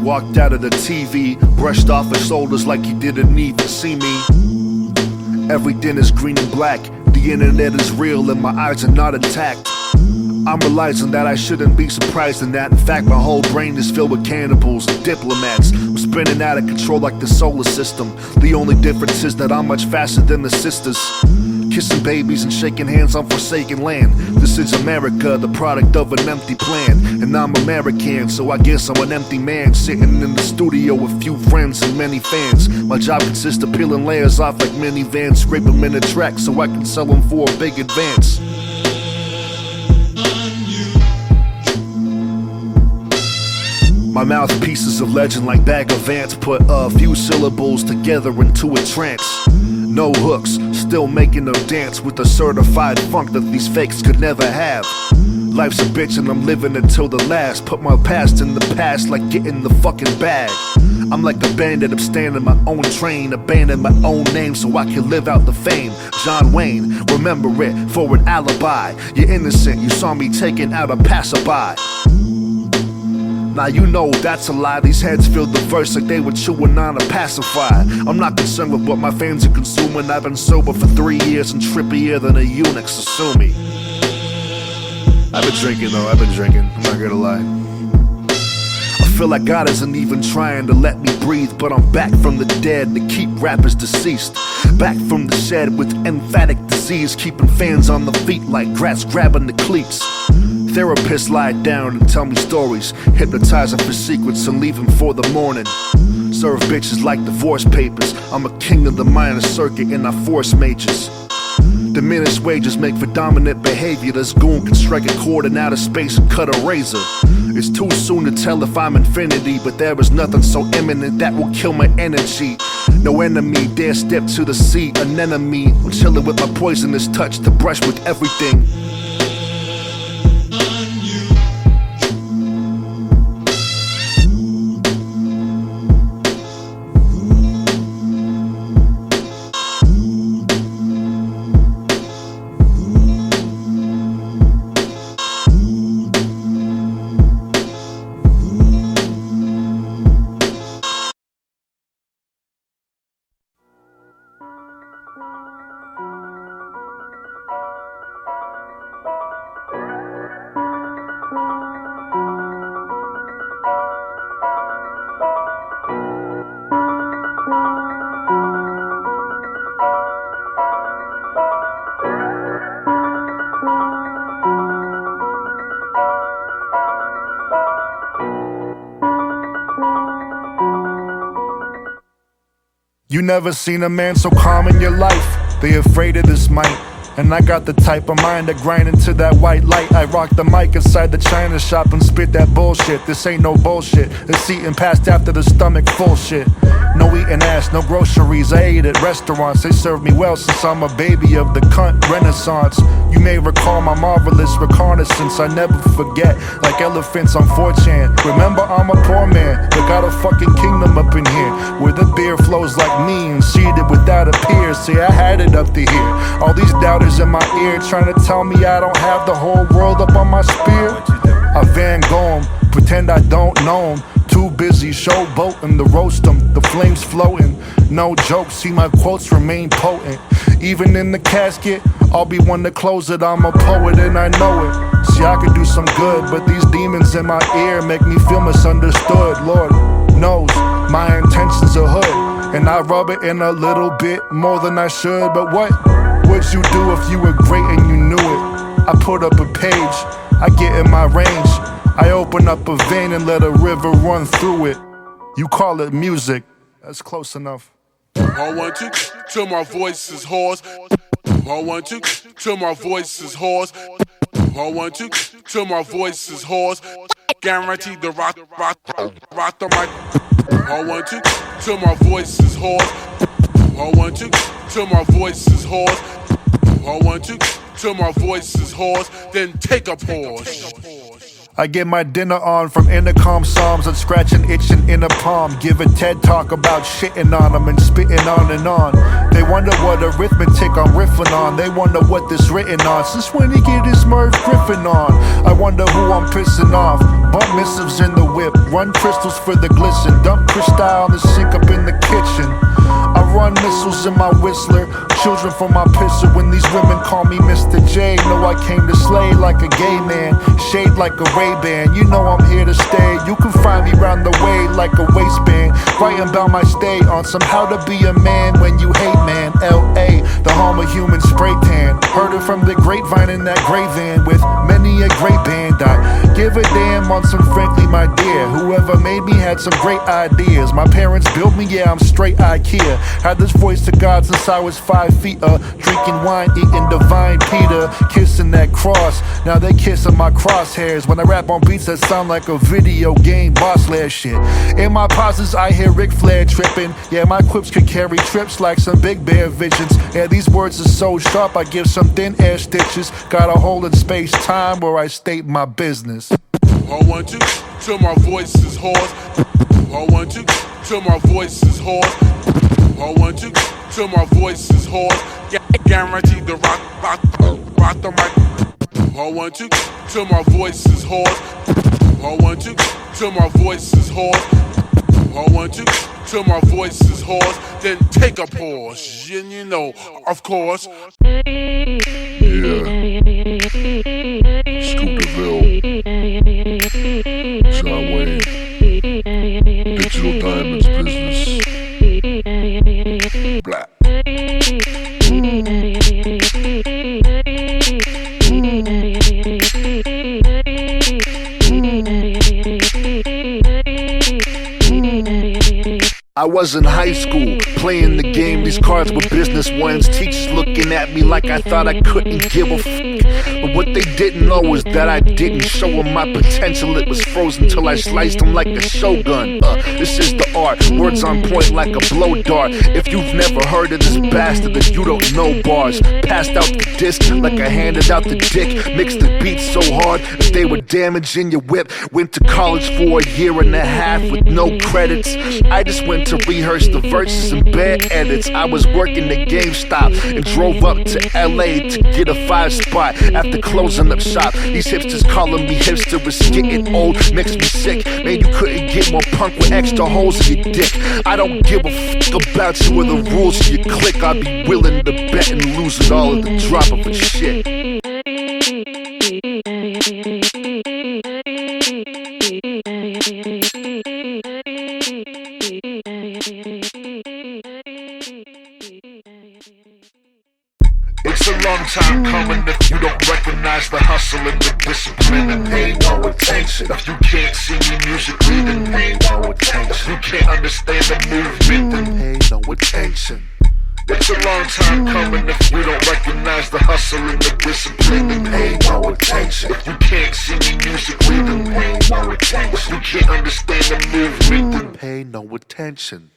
walked out of the TV, brushed off his shoulders like he didn't even see me. Everything is green and black, the internet is real and my eyes are not intact. I'm realizing that I shouldn't be surprised in that. In fact, my whole brain is filled with cannibals and diplomats. I'm spinning out of control like the solar system. The only difference is that I'm much faster than the sisters. Kissing babies and shaking hands on forsaken land. This is America, the product of an empty plan. And I'm American, so I guess I'm an empty man, sitting in the studio with few friends and many fans. My job consists of peeling layers off like minivans, scrape them in a track so I can sell them for a big advance. My mouthpiece of legend like Bag of Ants, put a few syllables together into a trance. No hooks, still making them dance with the certified funk that these fakes could never have. Life's a bitch and I'm living until the last. Put my past in the past like getting the fucking bag. I'm like a bandit, I'm standing my own train, abandon my own name so I can live out the fame. John Wayne, remember it for an alibi. You're innocent, you saw me taking out a passerby. Now you know that's a lie, these heads feel the verse like they were chewing on a pacifier. I'm not concerned with what my fans are consuming. I've been sober for 3 years and trippier than a eunuch, so sue me. I've been drinking though, I've been drinking, I'm not gonna lie. I feel like God isn't even trying to let me breathe, but I'm back from the dead to keep rappers deceased. Back from the shed with emphatic disease, keeping fans on the feet like grass grabbing the cleats. Therapists lie down and tell me stories, hypnotize them for secrets and leave them for the morning. Serve bitches like divorce papers, I'm a king of the minor circuit and I force majors. Diminished wages make for dominant behavior. This goon can strike a chord in outer space and cut a razor. It's too soon to tell if I'm infinity, but there is nothing so imminent that will kill my energy. No enemy dare step to the sea, an enemy. I'm chilling with my poisonous touch to brush with everything. You never seen a man so calm in your life. They afraid of this mic. And I got the type of mind that grind into that white light. I rock the mic inside the china shop and spit that bullshit. This ain't no bullshit. It's eating past after the stomach full shit. No eating ass, no groceries. I ate at restaurants. They served me well since I'm a baby of the cunt renaissance. You may recall my marvelous reconnaissance. I never forget, like elephants on 4chan. Remember, I'm a poor man, but got a fucking kingdom up in here, where the beer flows like me and seated without a peer. See, I had it up to here. All these doubters in my ear trying to tell me I don't have the whole world up on my spear. I Van Gogh 'em, pretend I don't know 'em. Too busy showboating to roast 'em, the flames floating. No joke, see my quotes remain potent. Even in the casket, I'll be one to close it. I'm a poet and I know it. See, I could do some good, but these demons in my ear make me feel misunderstood. Lord knows my intentions are hood, and I rub it in a little bit more than I should. But what would you do if you were great and you knew it? I put up a page, I get in my range, I open up a vein and let a river run through it. You call it music, that's close enough. I want you till my voice is hoarse. I want you till my voice is hoarse. I want you till my voice is hoarse. Guaranteed to rock the mic. I want you till my voice is hoarse. I want you till my voice is hoarse. I want you till my voice is hoarse. Then take a pause. I get my dinner on from intercom psalms. I'm scratching, itching in a palm. Give a TED talk about shitting on them and spitting on and on. They wonder what arithmetic I'm riffing on. They wonder what this written on. Since when he get his Merv Griffin on? I wonder who I'm pissing off. Bump missives in the whip. Run crystals for the glisten. Dump crystal in the sink up in the kitchen. I run missiles in my whistler. Children for my pisser. When these women call me Mr. J, know I came to slay like a gay man. Shade like a Ray-Ban. You know I'm here to stay. You can find me round the way like a waistband. Writing about my stay on some how to be a man when you hate man. L.A., the home of human spray tan. Heard it from the grapevine in that gray van with many a great band. I give a damn on some frankly my dear. Whoever made me had some great ideas. My parents built me, yeah, I'm straight IKEA. Had this voice to God since I was 5 feet. Drinking wine, eating divine Peter. Kissing that cross, now they kissing my crosshairs. When I rap on beats that sound like a video game boss lair shit. In my pauses I hear Ric Flair tripping. Yeah, my quips could carry trips like some Big Bear visions. Yeah, these words are so sharp I give some thin air stitches. Got a hole in space-time where I state my business. I want you till my voice is hoarse. I want you till my voice is hoarse. I want you till my voice is hoarse. Guaranteed to rock the mic. I want you till my voice is hoarse. I want you till my voice is hoarse. I want you till my voice is hoarse. Then take a pause, and you know, of course. Yeah. Scooterville. John Wayne. Digital Diamonds business. Black. I was in high school, playing the game. These cards were business ones. Teachers looking at me like I thought I couldn't give a f***. But what they didn't know was that I didn't show them my potential. It was frozen till I sliced them like a shogun. This is the art, words on point like a blow dart. If you've never heard of this bastard, then you don't know bars. Passed out the disc like I handed out the dick. Mixed the beats so hard that they were damaging your whip. Went to college for a year and a half with no credits. I just went to rehearse the verses and bad edits. I was working at GameStop and drove up to LA to get a 5 spot after closing up shop. These hipsters calling me hipster was getting old, makes me sick. Man, you couldn't get more punk with extra holes in your dick. I don't give a fuck about you or the rules of your clique. I'd be willing to bet and lose it all at the drop of a shit. It's a long time coming if you don't recognize the hustle and the discipline and pay no attention. If you can't see me musically, then pay no attention. If you can't understand the movement, then pay no attention. It's a long time coming if you don't recognize the hustle and the discipline, then pay no attention. If you can't see me musically, then pay no attention. If you can't understand the movement, then pay no attention.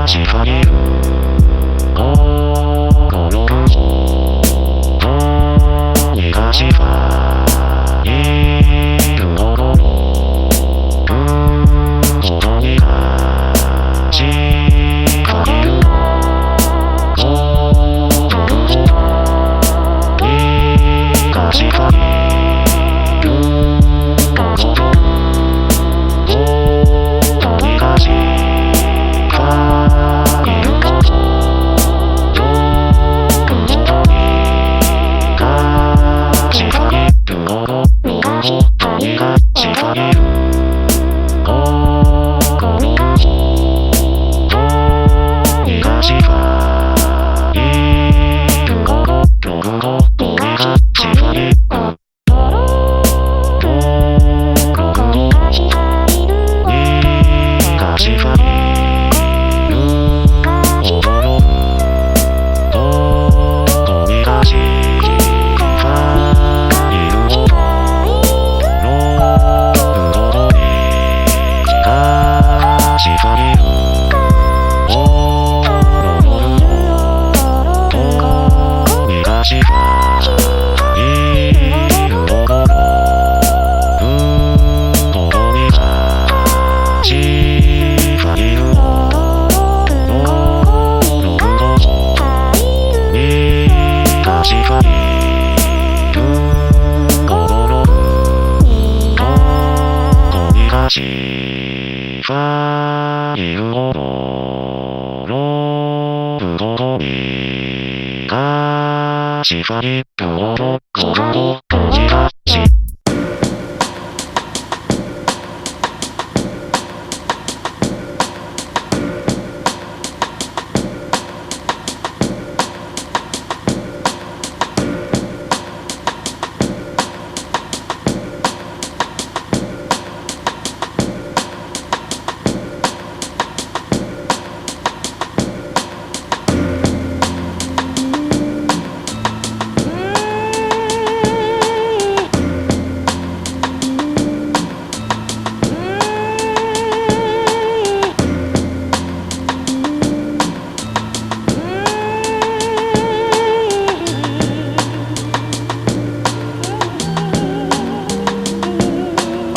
Lo-fihip-hop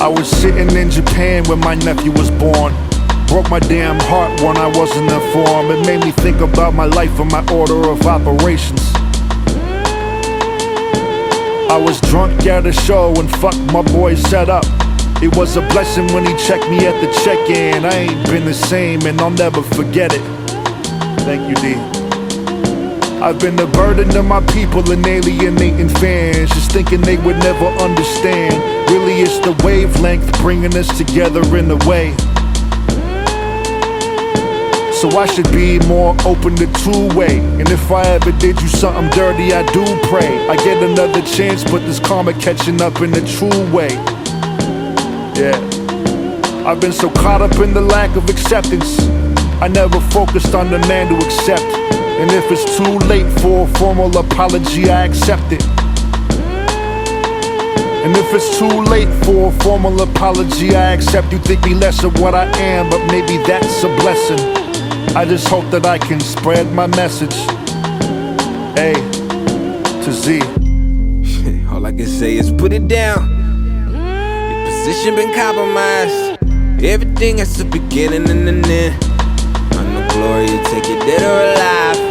I was sitting in Japan when my nephew was born. Broke my damn heart when I wasn't informed. It made me think about my life and my order of operations. I was drunk at a show and fucked my boy set up. It was a blessing when he checked me at the check-in. I ain't been the same and I'll never forget it. Thank you, D. I've been the burden of my people and alienating fans, just thinking they would never understand. Really it's the wavelength bringing us together in a way. So I should be more open to two-way. And if I ever did you something dirty, I do pray I get another chance, but this karma catching up in a true way. Yeah, I've been so caught up in the lack of acceptance, I never focused on the man to accept. And if it's too late for a formal apology, I accept it. And if it's too late for a formal apology, I accept you think me less of what I am, but maybe that's a blessing. I just hope that I can spread my message. A to Z. All I can say is put it down. Your position been compromised. Everything has a beginning and an end. I know glory, you take it dead or alive.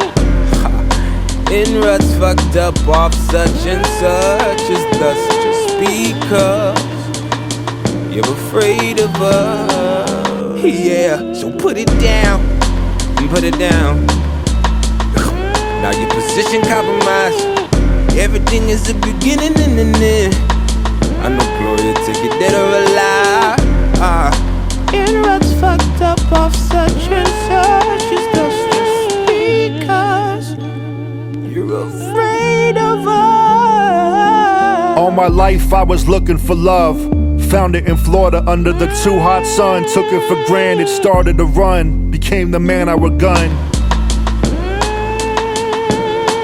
In ruts fucked up off such and such as thus, just because you're afraid of us. Yeah, so put it down, put it down. Now your position compromised. Everything is a beginning and an end. I know glory, take it dead or alive. In ruts fucked up off such and such as thus, just because you're afraid of us. All my life I was looking for love. Found it in Florida under the too hot sun. Took it for granted, started to run. Became the man I would gun.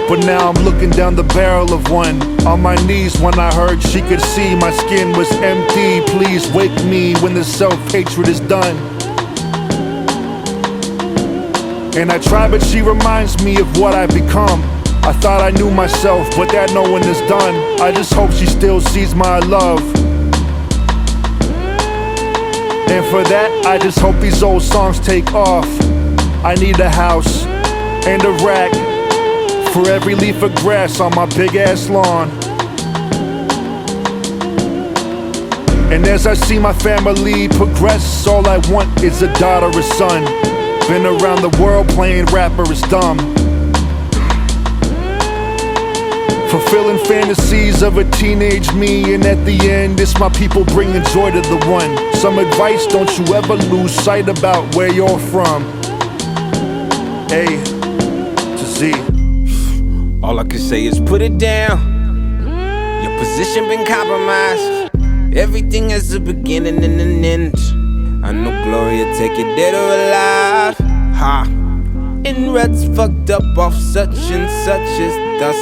But now I'm looking down the barrel of one. On my knees when I heard she could see my skin was empty. Please wake me when the self-hatred is done. And I try, but she reminds me of what I've become. I thought I knew myself, but that no one is done. I just hope she still sees my love. And for that, I just hope these old songs take off. I need a house and a rack for every leaf of grass on my big ass lawn. And as I see my family progress, all I want is a daughter or son. Been around the world playing rapper is dumb. Fulfilling fantasies of a teenage me, and at the end it's my people bringing joy to the one. Some advice, don't you ever lose sight about where you're from. A to Z. All I can say is put it down. Your position been compromised. Everything has a beginning and an end. I know glory will take it dead or alive. Ha! In ruts fucked up off such and such as thus,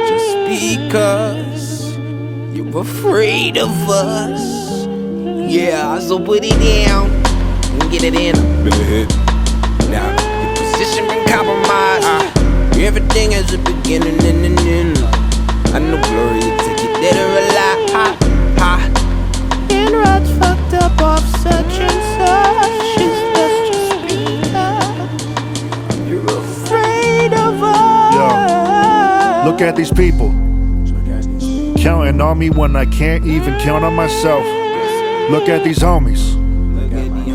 just because you're afraid of us. Yeah, so put it down and get it in. Now, your position been compromised. Everything has a beginning and an end. I know glory will take it dead or alive. In ruts fucked up off such and such is just because you're afraid of us. Yo, look at these people. Counting on me when I can't even count on myself. Look at these homies,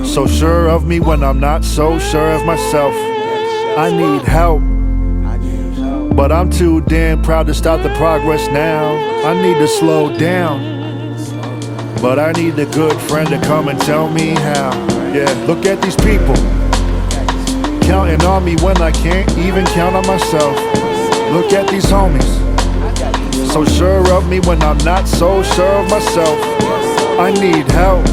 so sure of me when I'm not so sure of myself. I need help, but I'm too damn proud to stop the progress now. I need to slow down, but I need a good friend to come and tell me how. Yeah, look at these people, counting on me when I can't even count on myself. Look at these homies, so sure of me when I'm not so sure of myself. I need help,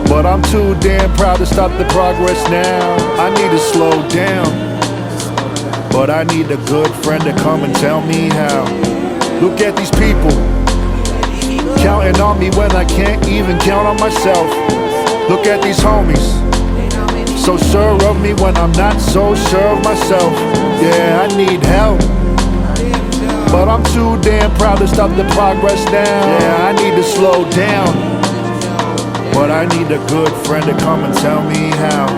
but I'm too damn proud to stop the progress now. I need to slow down, but I need a good friend to come and tell me how. Look at these people, counting on me when I can't even count on myself. Look at these homies, so sure of me when I'm not so sure of myself. Yeah, I need help, but I'm too damn proud to stop the progress now. Yeah, I need to slow down, but I need a good friend to come and tell me how.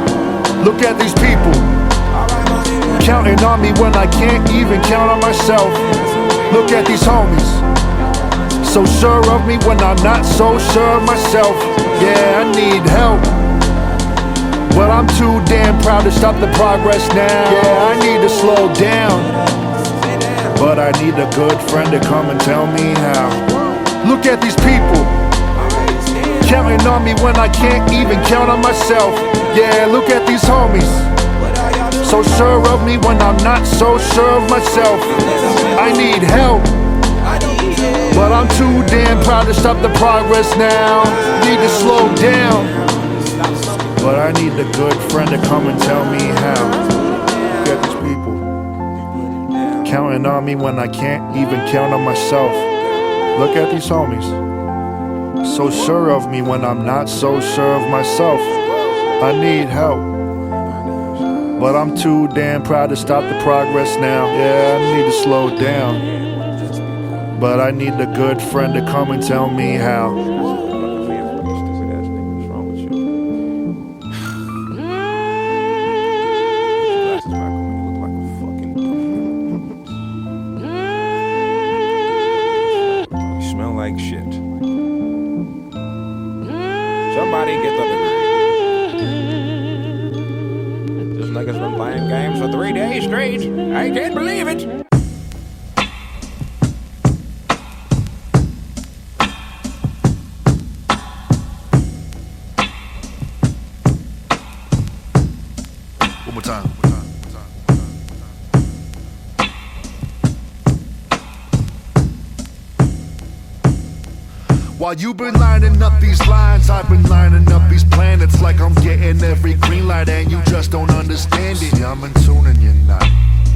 Look at these people, counting on me when I can't even count on myself. Look at these homies, so sure of me when I'm not so sure of myself. Yeah, I need help, but I'm too damn proud to stop the progress now. Yeah, I need to slow down, but I need a good friend to come and tell me how. Look at these people, counting on me when I can't even count on myself. Yeah, look at these homies, so sure of me when I'm not so sure of myself. I need help, but I'm too damn proud to stop the progress now. Need to slow down, but I need a good friend to come and tell me how. Look at these people, counting on me when I can't even count on myself. Look at these homies, so sure of me when I'm not so sure of myself. I need help, but I'm too damn proud to stop the progress now. Yeah, I need to slow down, but I need a good friend to come and tell me how. Like shit. Somebody get the degree. This nigga's been playing games for 3 days straight. I can't believe it. One more time. While you've been lining up these lines, I've been lining up these planets like I'm getting every green light and you just don't understand it. Yeah, I'm in tune and you're not,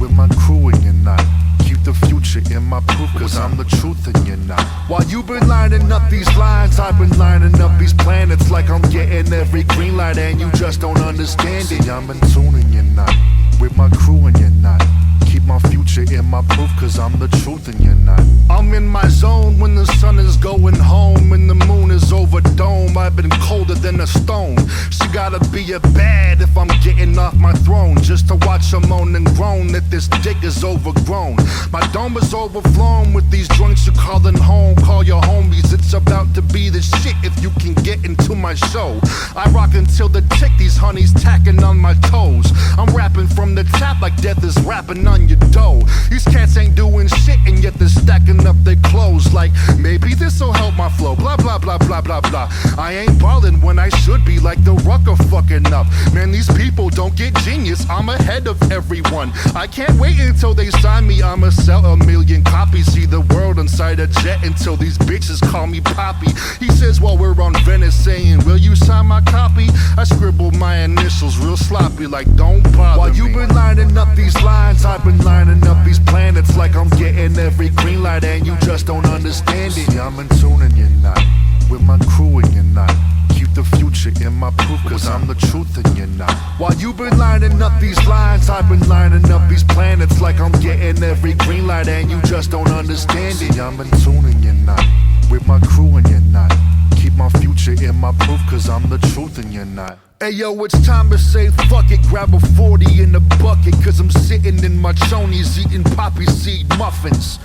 with my crew and you're not. Keep the future in my proof cause I'm the truth and you're not. While you've been lining up these lines, I've been lining up these planets like I'm getting every green light and you just don't understand it. Yeah, I'm in tune and you're not, with my crew and you're not. Keep my future in my proof cause I'm the truth and you're not. I'm in my zone when the sun is going home and the moon is over dome. I've been colder than a stone. She gotta be a bad if I'm getting off my throne, just to watch her moan and groan that this dick is overgrown. My dome is overflown with these joints you're calling home. Call your homies, it's about to be the shit if you can get into my show. I rock until the tick, these honeys tacking on my toes. I'm rapping from the top like death is rapping on your dough. These cats ain't doing shit and yet they're stacking up their clothes like maybe this'll help my flow. Blah blah blah blah blah blah. I ain't ballin' when I should be like the rucker fucking up. Man, these people don't get genius. I'm ahead of everyone. I can't wait until they sign me. I'ma sell 1 million copies. See the world inside a jet until these bitches call me Poppy. He says while we're on Venice saying, will you sign my copy? I scribble my initials real sloppy like don't bother While you've been lining up these lines, I've been lining up these planets like I'm getting every green light and you just don't understand it. Yeah, I'm in tune and you're not, with my crew and you're not. Keep the future in my proof cause I'm the truth and you're not. While you've been lining up these lines, I've been lining up these planets like I'm getting every green light and you just don't understand it. Yeah, I'm in tune and you're not, with my crew and you're not. keep my future in my proof, cause I'm the truth and you're not. Hey yo, it's time to say fuck it, grab a 40 in the bucket, cause I'm sitting in my chonies eating poppy seed muffins.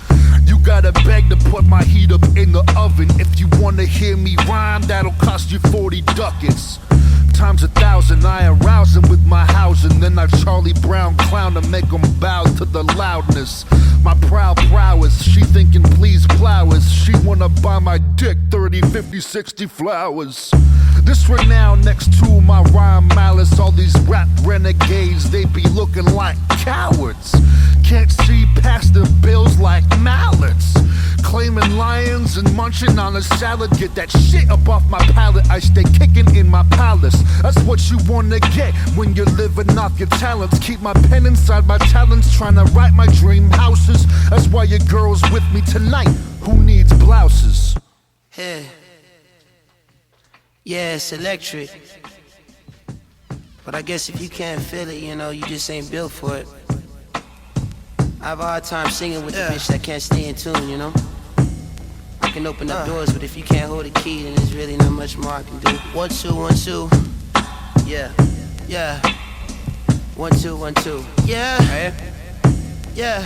You gotta beg to put my heat up in the oven. If you wanna hear me rhyme, that'll cost you 40 ducats. Times 1,000, I arouse him with my housing. Then I Charlie Brown clown to make him bow to the loudness. My proud prowess, she thinking please flowers. She wanna buy my dick 30, 50, 60 flowers. This renown next to my rhyme malice. All these rap renegades, they be looking like cowards. Can't see past the bills like mallets. Claiming lions and munching on a salad. Get that shit up off my palate. I stay kicking in my palace. That's what you wanna get when you're living off your talents. Keep my pen inside my talents, trying to write my dream houses. That's why your girl's with me tonight. Who needs blouses? Hey. Yeah, it's electric. But I guess if you can't feel it, you know, you just ain't built for it. I have a hard time singing with the bitch that can't stay in tune, you know? I can open up doors, but if you can't hold a key, then there's really not much more I can do. 1, 2, 1, 2. Yeah, yeah. 1, 2, 1, 2. Yeah, right? Yeah.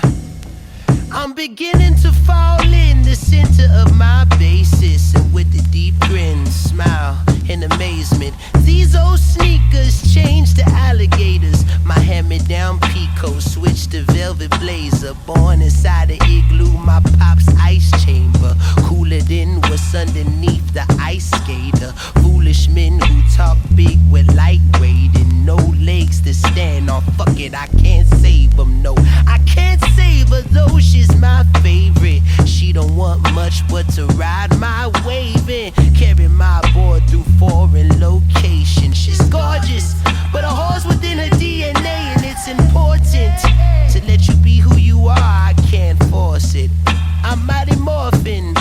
I'm beginning to fall in the center of my basis, and with a deep grin, smile in amazement. These old sneakers changed to alligators. My hand-me-down Pico switched to velvet blazer. Born inside an igloo, my pop's ice chamber. Cooler than what's underneath the ice skater. Foolish men who talk big with lightweight and no legs to stand on. Fuck it, I can't save them, no. I can't save her though, she's my favorite. She don't want much but to ride my wave and carry my boy through foreign locations. She's gorgeous, but a horse within her DNA, and it's important to let you be who you are. I can't force it. I'm mighty morphin',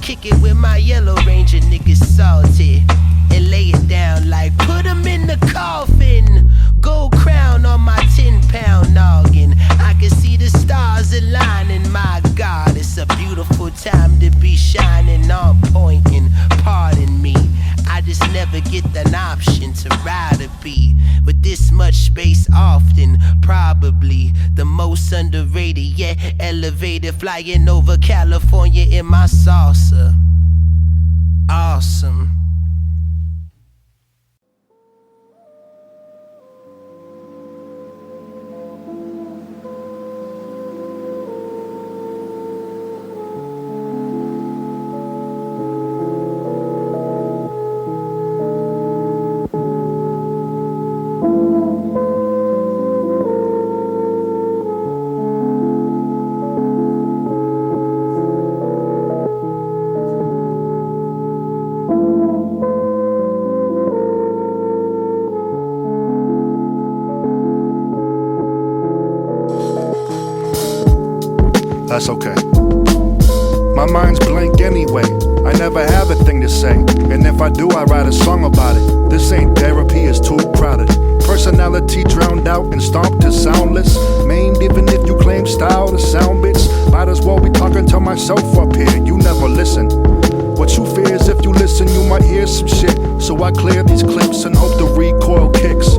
kick it with my Yellow Ranger niggas salty, and lay it down like put 'em in the coffin. Gold crown on my 10-pound noggin. I can see the stars aligning. My God, it's a beautiful time to be shining on point. And pardon me, I just never get an option to ride a beat with this much space often. Probably the most underrated, yet elevated, flying over California in my salsa. Awesome. That's okay. My mind's blank anyway. I never have a thing to say, and if I do, I write a song about it. This ain't therapy, it's too crowded. Personality drowned out and stomped to soundless. Maimed even if you claim style to sound bits. Might as well be talking to myself up here. You never listen. What you fear is if you listen, you might hear some shit. So I clear these clips and hope the recoil kicks.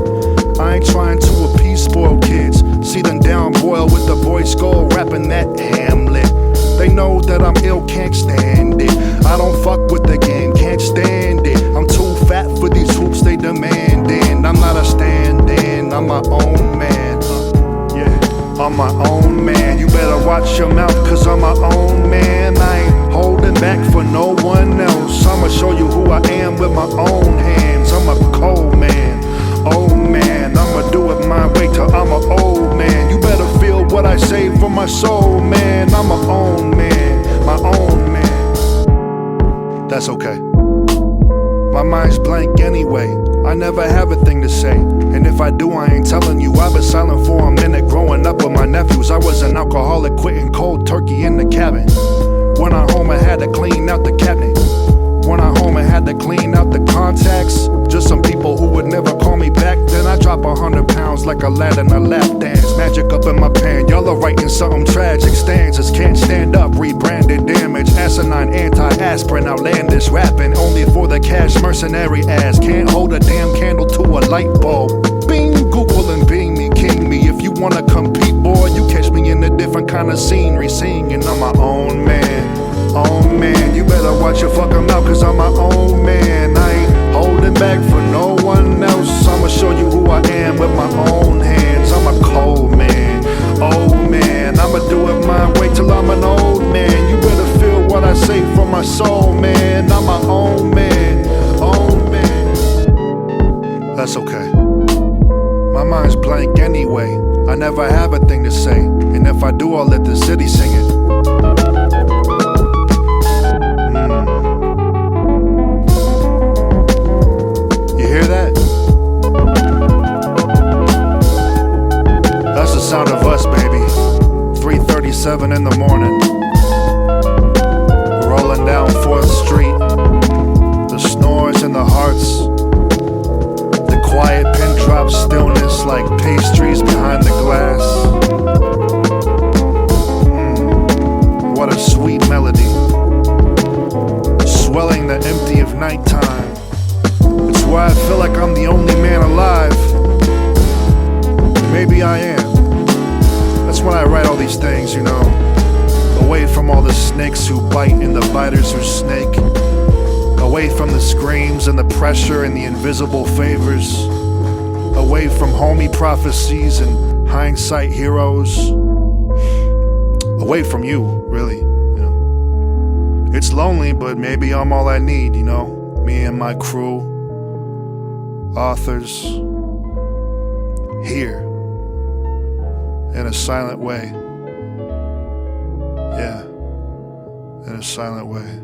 I ain't trying to appease spoiled kids. See them down boiled with the boy skull rapping that Hamlet. They know that I'm ill, can't stand it. I don't fuck with the game, can't stand it. I'm too fat for these hoops they demanding. I'm not a stand-in, I'm my own man. I'm my own man. You better watch your mouth, cause I'm my own man. I ain't holding back for no one else. I'ma show you who I am with my own hands. I'm a cold man. Oh man, I'ma do it my way till I'm an old man. You better feel what I say from my soul, man. I'm my own man, my own man. That's okay. My mind's blank anyway. I never have a thing to say, and if I do, I ain't telling you. I've been silent for a minute growing up with my nephews. I was an alcoholic, quitting cold turkey in the cabin. When I home, I had to clean out the cabinet. When I home, I had to clean out the contacts. Just some people who would never call me back. Then I drop 100 pounds like a lad in a lap dance. Magic up in my pan, y'all are writing something tragic. Stanzas can't stand up, rebranded damage. Asinine anti-ad aspirin, outlandish rapping only for the cash, mercenary ass. Can't hold a damn candle to a light bulb. Bing, Google and Bing me, king me. If you wanna compete, boy, you catch me in a different kind of scenery, singing I'm my own man. Own man, you better watch your fucking mouth, cause I'm my own man. I ain't holding back for no one else. I'ma show you who I am with my own hands. I'm a cold man, old man. I'ma do it my way till I'm an old man. You better feel what I say from my soul, man. I'm my own man, own man. That's okay. My mind's blank anyway. I never have a thing to say, and if I do, I'll let the city sing it. You hear that? That's the sound of us, baby. 3:37 in the morning. Rolling down 4th Street. The snores in the hearts. The quiet pin drop stillness like pastries behind the glass. What a sweet melody. Swelling the empty of nighttime. It's why I feel like I'm the only man alive. Maybe I am. That's when I write all these things, you know. Away from all the snakes who bite and the biters who snake. Away from the screams and the pressure and the invisible favors. Away from homie prophecies and hindsight heroes. Away from you, really, you know. It's lonely, but maybe I'm all I need, you know. Me and my crew, authors, here, in a silent way. Yeah, in a silent way.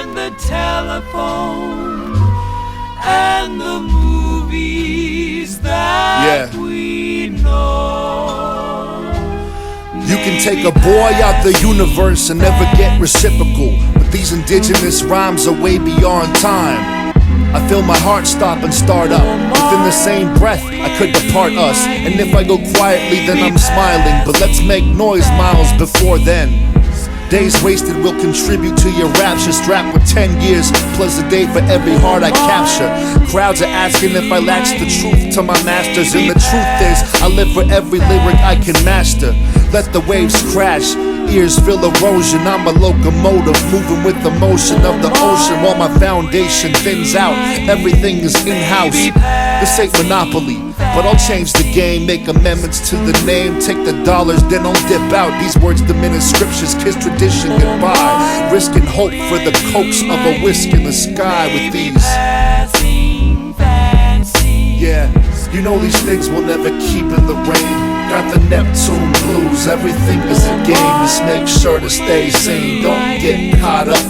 And the telephone and the movies that we know. You can take a boy out the universe and never get reciprocal, but these indigenous rhymes are way beyond time. I feel my heart stop and start up. Within the same breath, I could depart us. And if I go quietly, then I'm smiling. But let's make noise miles before then. Days wasted will contribute to your rapture. Strapped with 10 years, plus a day for every heart I capture. Crowds are asking if I latch the truth to my masters. And the truth is, I live for every lyric I can master. Let the waves crash, ears feel erosion. I'm a locomotive moving with the motion of the ocean. While my foundation thins out, everything is in-house. This ain't Monopoly, but I'll change the game. Make amendments to the name, take the dollars, then I'll dip out. These words diminish scriptures, kiss tradition goodbye. Risking hope for the coax of a whisk in the sky with these. Yeah, you know these things will never keep in the rain. Got the Neptune blues, everything is a game. Just make sure to stay sane, don't get caught up.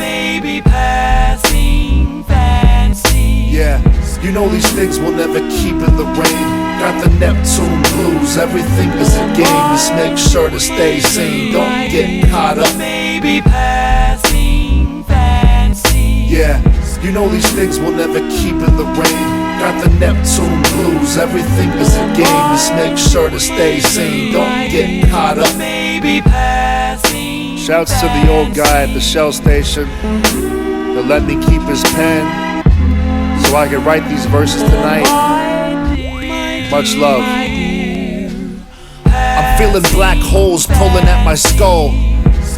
You know these things will never keep in the rain. Got the Neptune blues, everything is a game. Just make sure to stay sane, don't get caught up. Maybe passing fancy. Yeah, you know these things will never keep in the rain. Got the Neptune blues, everything is a game. Just make sure to stay sane, don't get caught up. Maybe passing. Shouts to the old guy at the Shell station that let me keep his pen so I could write these verses tonight. Much love. I'm feeling black holes pulling at my skull.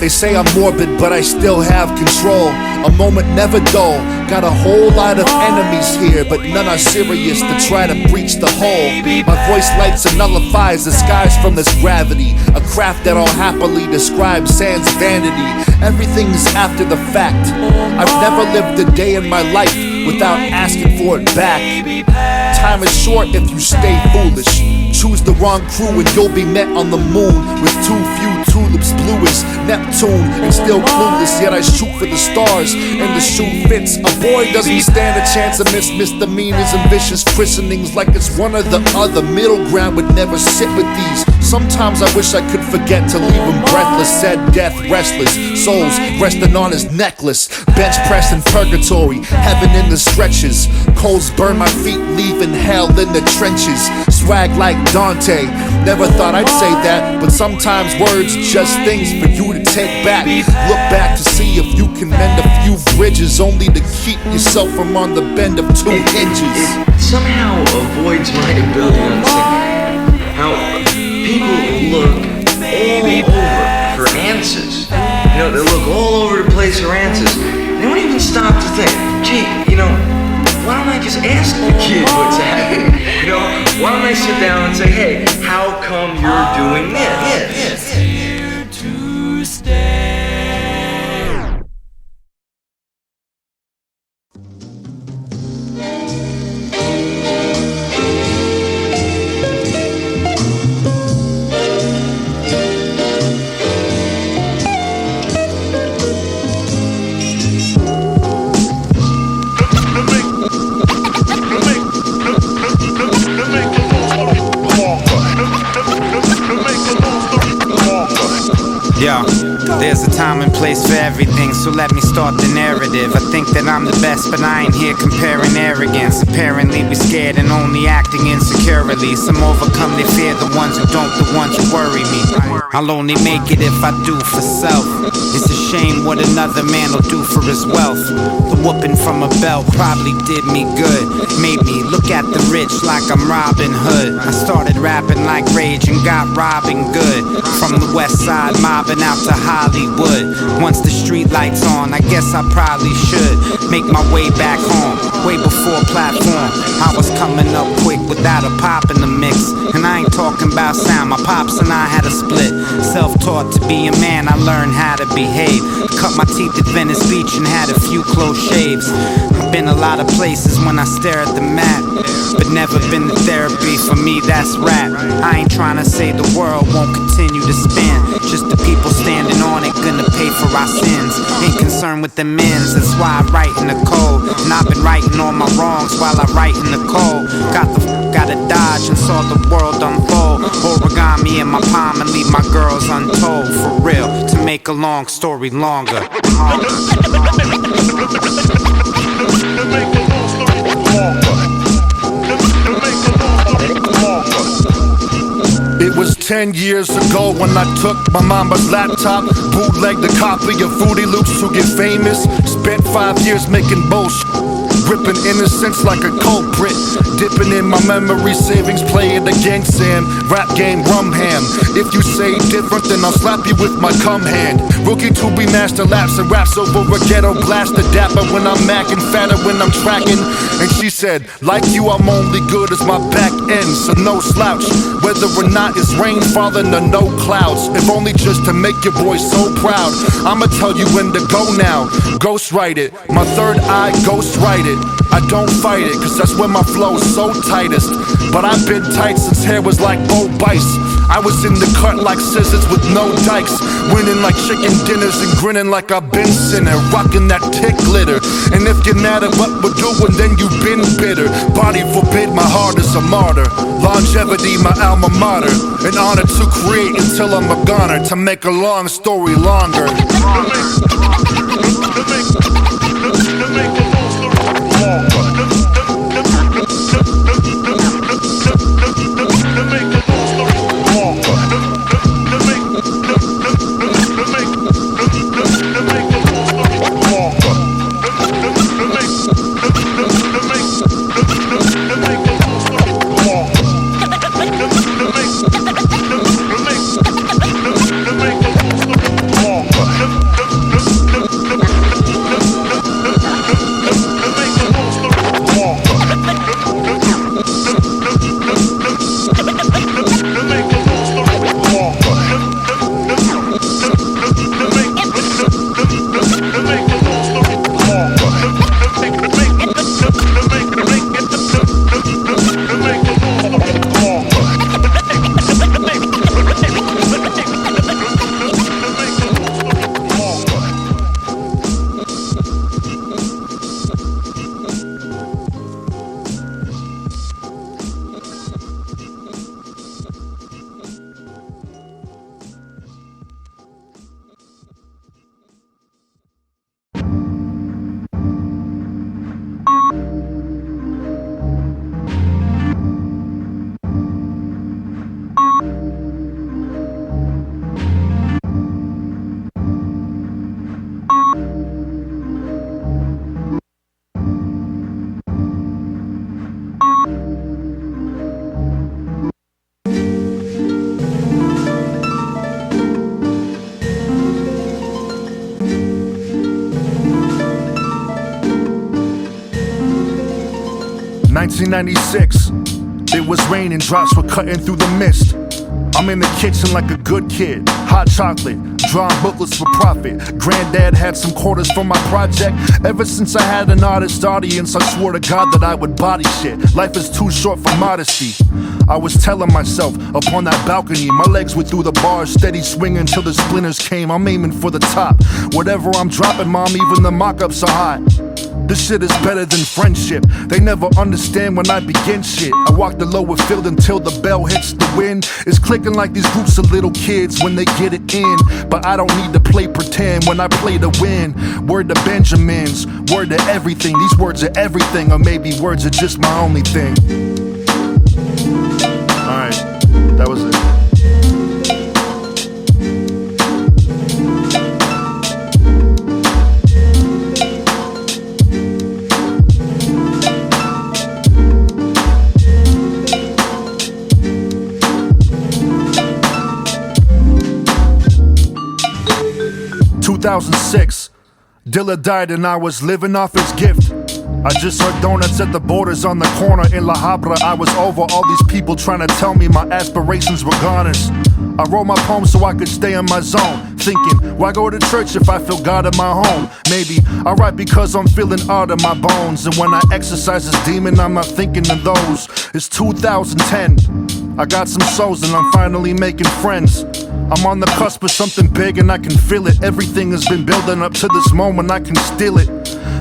They say I'm morbid, but I still have control. A moment never dull. Got a whole lot of enemies here, but none are serious to try to breach the hole. My voice lights and nullifies the skies from this gravity. A craft that I'll happily describe sans vanity. Everything's after the fact. I've never lived a day in my life without asking for it back. Time is short if you stay foolish. Choose the wrong crew and you'll be met on the moon with too few tulips, blue as Neptune and still clueless. Yet I shoot for the stars and the shoe fits. A boy doesn't stand a chance amidst misdemeanors and vicious christenings like it's one or the other. Middle ground would never sit with these. Sometimes I wish I could forget to leave him breathless. Said death restless, souls resting on his necklace. Bench press in purgatory, heaven in the stretches. Coals burn my feet, leaving hell in the trenches. Swag like Dante, never thought I'd say that, but sometimes words just things for you to take back. Look back to see if you can mend a few bridges, only to keep yourself from on the bend of two hinges. It somehow avoids my ability to understand how people look all over for answers. You know, they look all over the place for answers. They don't even stop to think, gee, you know, why don't I just ask the kid what's happening? You know, why don't I sit down and say, hey, how come you're doing this? Here to stay. Yo, there's a time and place for everything, so let me start the narrative. I think that I'm the best, but I ain't here comparing arrogance. Apparently we scared and only acting insecurely. Some overcome their fear, the ones who don't, the ones who worry me. I'll only make it if I do for self. It's a shame what another man will do for his wealth. The whooping from a belt probably did me good. Made me look at the rich like I'm Robin Hood. I started rapping like Rage and got robbing good. From the west side mobbing out to Hollywood. Once the street lights on, I guess I probably should make my way back home. Way before platform, I was coming up quick without a pop in the mix. And I ain't talking about sound, my pops and I had a split. Self-taught to be a man, I learned how to behave. Cut my teeth at Venice Beach and had a few close shaves. I've been a lot of places when I stare at the map, but never been to therapy. For me, that's rap. I ain't trying to say the world won't continue to spin. Just the people standing on it gonna pay for our sins. Ain't concerned with the men's, that's why I write in the code. And I've been writing all my wrongs while I write in the code. Gotta dodge and saw the world unfold. Origami in my palm and leave my girls untold. For real, to make a long story longer. It was 10 years ago when I took my mama's laptop, bootlegged a copy of Fruity Loops to get famous. Spent 5 years making bullshit, gripping innocence like a culprit. Dipping in my memory savings, play it again, Sam. Rap game, rum ham. If you say different, then I'll slap you with my cum hand. Rookie to be master laps and raps over a ghetto blaster. Dapper when I'm macking, fatter when I'm tracking. And she said, like you, I'm only good as my back end, so no slouch. Whether or not it's rain falling or no clouds, if only just to make your boy so proud. I'ma tell you when to go now. Ghostwrite it, my third eye ghostwrite it. I don't fight it, cause that's when my flow's so tightest. But I've been tight since hair was like Bo Bice. I was in the cut like scissors with no dikes, winning like chicken dinners and grinning like I've been sinning, rocking that tick glitter. And if get mad at what we're doing, then you've been bitter. Body forbid, my heart is a martyr. Longevity, my alma mater. An honor to create until I'm a goner. To make a long story longer. $1996, it was raining, drops were cutting through the mist. I'm in the kitchen like a good kid, hot chocolate, drawing booklets for profit. Granddad had some quarters for my project. Ever since I had an artist audience, I swore to God that I would body shit. Life is too short for modesty. I was telling myself upon that balcony, my legs were through the bars, steady swinging till the splinters came. I'm aiming for the top. Whatever I'm dropping, mom, even the mock-ups are hot. This shit is better than friendship. They never understand when I begin shit. I walk the lower field until the bell hits the wind. It's clicking like these groups of little kids when they get it in. But I don't need to play pretend when I play to win. Word to Benjamins, word to everything. These words are everything, or maybe words are just my only thing. Alright, that was it. 2006, Dilla died and I was living off his gift. I just heard donuts at the Borders on the corner in La Habra. I was over all these people trying to tell me my aspirations were goners. I wrote my poem so I could stay in my zone, thinking, why go to church if I feel God in my home? Maybe I write because I'm feeling art in my bones, and when I exercise this demon, I'm not thinking of those. It's 2010, I got some souls and I'm finally making friends. I'm on the cusp of something big and I can feel it. Everything has been building up to this moment, I can steal it.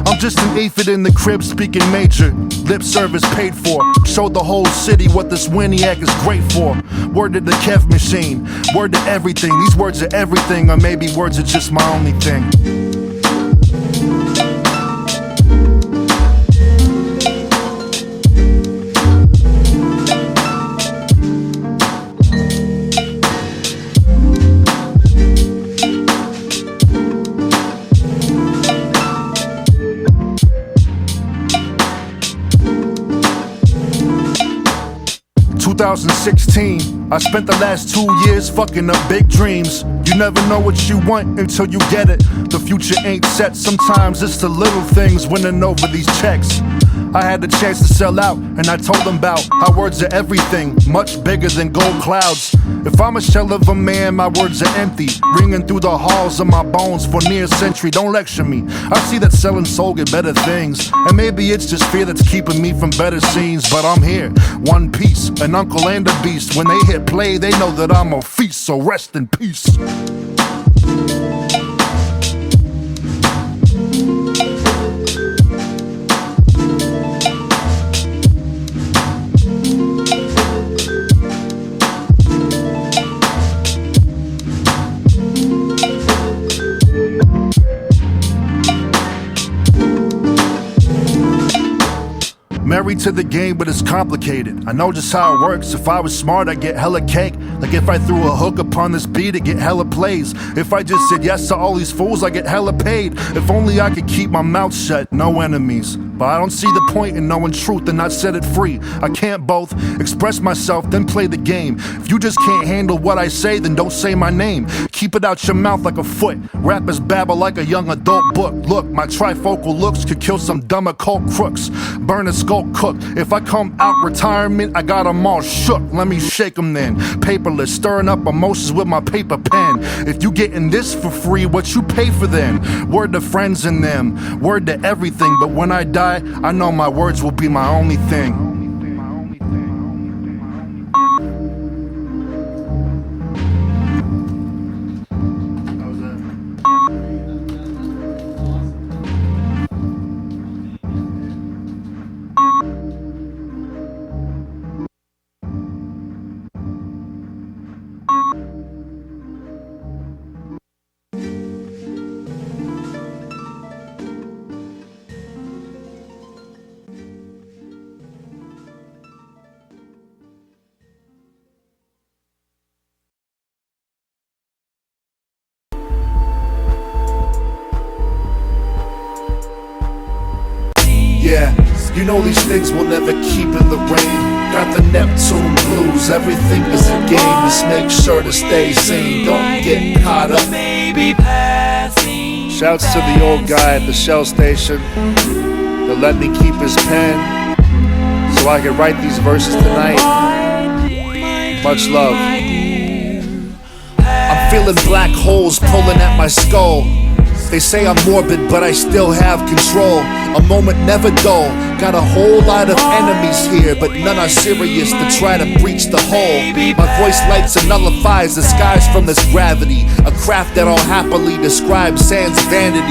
I'm just an aphid in the crib speaking major. Lip service paid for. Showed the whole city what this Winiac is great for. Word to the Kev machine. Word to everything. These words are everything, or maybe words are just my only thing. 2016, I spent the last 2 years fucking up big dreams. You never know what you want until you get it. The future ain't set, sometimes it's the little things winning over these checks. I had the chance to sell out, and I told them about how words are everything, much bigger than gold clouds. If I'm a shell of a man, my words are empty, ringing through the halls of my bones for near a century. Don't lecture me, I see that selling soul get better things, and maybe it's just fear that's keeping me from better scenes. But I'm here, one piece, an uncle and a beast. When they hit play, they know that I'm a feast, so rest in peace. Married to the game, but it's complicated. I know just how it works. If I was smart, I'd get hella cake. Like if I threw a hook upon this beat, I'd get hella plays. If I just said yes to all these fools, I get hella paid. If only I could keep my mouth shut, no enemies. But I don't see the point in knowing truth and not set it free. I can't both express myself, then play the game. If you just can't handle what I say, then don't say my name. Keep it out your mouth like a foot. Rappers babble like a young adult book. Look, my trifocal looks could kill some dumb occult crooks. Burn a skull cook. If I come out retirement, I got them all shook. Let me shake them then. Paperless, stirring up emotions with my paper pen. If you getting this for free, what you pay for then? Word to friends and them, word to everything. But when I die, I know my words will be my only thing. Yeah, you know these things will never keep in the rain. Got the Neptune blues, everything is a game. Just make sure to stay sane, don't get caught up. Shouts to the old guy at the Shell station that let me keep his pen so I could write these verses tonight. Much love. I'm feeling black holes pulling at my skull. They say I'm morbid, but I still have control. A moment never dull. Got a whole lot of enemies here, but none are serious to try to breach the hole. My voice lights and nullifies the skies from this gravity. A craft that I'll happily describe sans vanity.